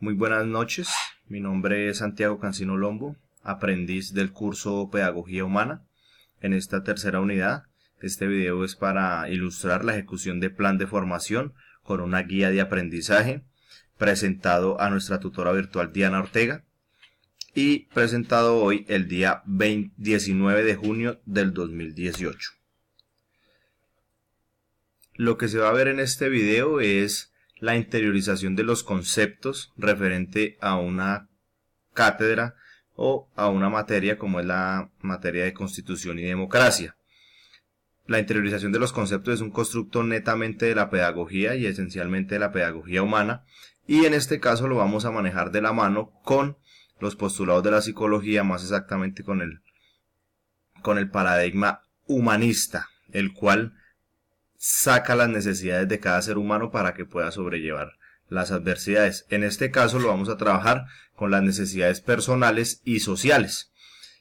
Muy buenas noches, mi nombre es Santiago Cancino Lombo, aprendiz del curso Pedagogía Humana. En esta tercera unidad, este video es para ilustrar la ejecución de plan de formación con una guía de aprendizaje presentado a nuestra tutora virtual Diana Ortega y presentado hoy el día 19 de junio del 2018. Lo que se va a ver en este video es la interiorización de los conceptos referente a una cátedra o a una materia como es la materia de Constitución y Democracia. La interiorización de los conceptos es un constructo netamente de la pedagogía y esencialmente de la pedagogía humana, y en este caso lo vamos a manejar de la mano con los postulados de la psicología, más exactamente con el paradigma humanista, el cual saca las necesidades de cada ser humano para que pueda sobrellevar las adversidades. En este caso lo vamos a trabajar con las necesidades personales y sociales.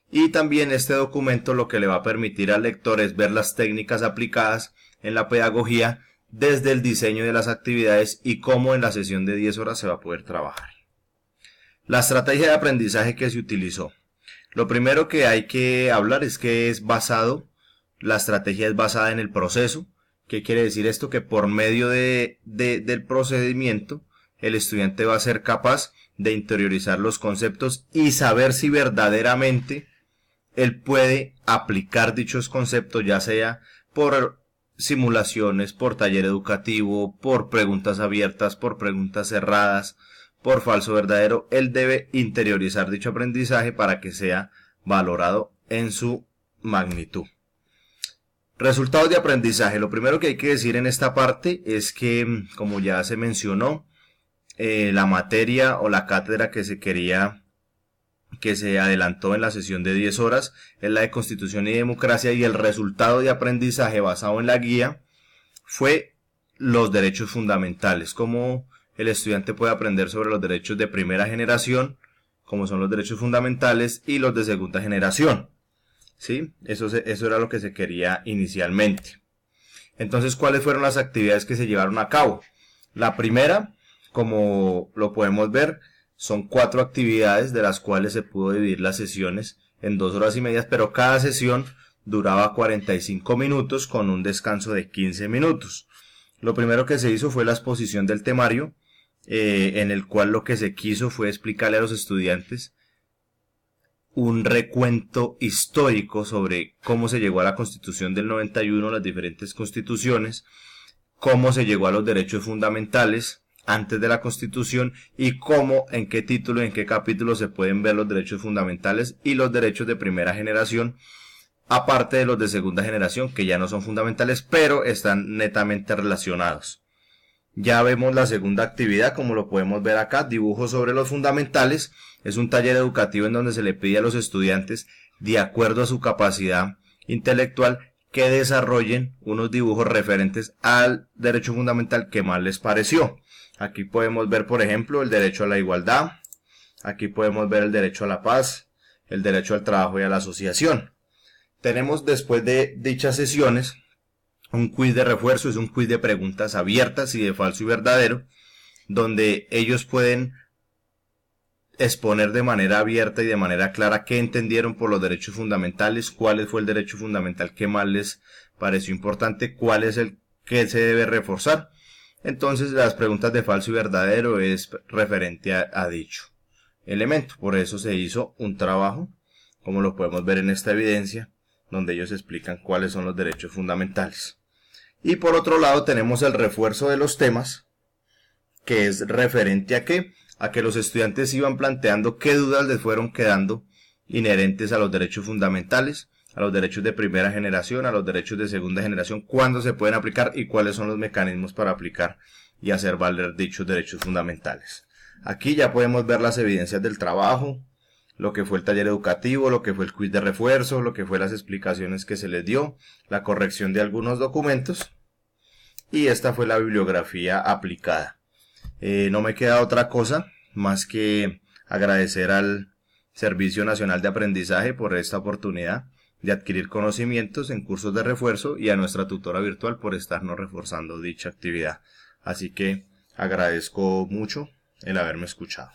Y también este documento lo que le va a permitir al lector es ver las técnicas aplicadas en la pedagogía desde el diseño de las actividades y cómo en la sesión de 10 horas se va a poder trabajar. La estrategia de aprendizaje que se utilizó. Lo primero que hay que hablar es que la estrategia es basada en el proceso. ¿Qué quiere decir esto? Que por medio del procedimiento el estudiante va a ser capaz de interiorizar los conceptos y saber si verdaderamente él puede aplicar dichos conceptos, ya sea por simulaciones, por taller educativo, por preguntas abiertas, por preguntas cerradas, por falso verdadero. Él debe interiorizar dicho aprendizaje para que sea valorado en su magnitud. Resultados de aprendizaje. Lo primero que hay que decir en esta parte es que, como ya se mencionó, la materia o la cátedra que se adelantó en la sesión de 10 horas es la de Constitución y Democracia, y el resultado de aprendizaje basado en la guía fue los derechos fundamentales, cómo el estudiante puede aprender sobre los derechos de primera generación, como son los derechos fundamentales, y los de segunda generación. ¿Sí? Eso era lo que se quería inicialmente. Entonces, ¿cuáles fueron las actividades que se llevaron a cabo? La primera, como lo podemos ver, son 4 actividades, de las cuales se pudo dividir las sesiones en 2 horas y media, pero cada sesión duraba 45 minutos con un descanso de 15 minutos. Lo primero que se hizo fue la exposición del temario, en el cual lo que se quiso fue explicarle a los estudiantes un recuento histórico sobre cómo se llegó a la Constitución del 91, las diferentes constituciones, cómo se llegó a los derechos fundamentales antes de la Constitución y cómo, en qué título y en qué capítulo se pueden ver los derechos fundamentales y los derechos de primera generación, aparte de los de segunda generación, que ya no son fundamentales, pero están netamente relacionados. Ya vemos la segunda actividad, como lo podemos ver acá, dibujo sobre los fundamentales. Es un taller educativo en donde se le pide a los estudiantes, de acuerdo a su capacidad intelectual, que desarrollen unos dibujos referentes al derecho fundamental que más les pareció. Aquí podemos ver, por ejemplo, el derecho a la igualdad. Aquí podemos ver el derecho a la paz, el derecho al trabajo y a la asociación. Tenemos, después de dichas sesiones, un quiz de refuerzo. Es un quiz de preguntas abiertas y de falso y verdadero, donde ellos pueden exponer de manera abierta y de manera clara qué entendieron por los derechos fundamentales, cuál fue el derecho fundamental que más les pareció importante, cuál es el que se debe reforzar. Entonces, las preguntas de falso y verdadero es referente a dicho elemento. Por eso se hizo un trabajo, como lo podemos ver en esta evidencia, donde ellos explican cuáles son los derechos fundamentales. Y por otro lado tenemos el refuerzo de los temas, que es referente a que los estudiantes iban planteando qué dudas les fueron quedando inherentes a los derechos fundamentales, a los derechos de primera generación, a los derechos de segunda generación, cuándo se pueden aplicar y cuáles son los mecanismos para aplicar y hacer valer dichos derechos fundamentales. Aquí ya podemos ver las evidencias del trabajo, lo que fue el taller educativo, lo que fue el quiz de refuerzo, lo que fue las explicaciones que se les dio, la corrección de algunos documentos, y esta fue la bibliografía aplicada. No me queda otra cosa más que agradecer al Servicio Nacional de Aprendizaje por esta oportunidad de adquirir conocimientos en cursos de refuerzo, y a nuestra tutora virtual por estarnos reforzando dicha actividad. Así que agradezco mucho el haberme escuchado.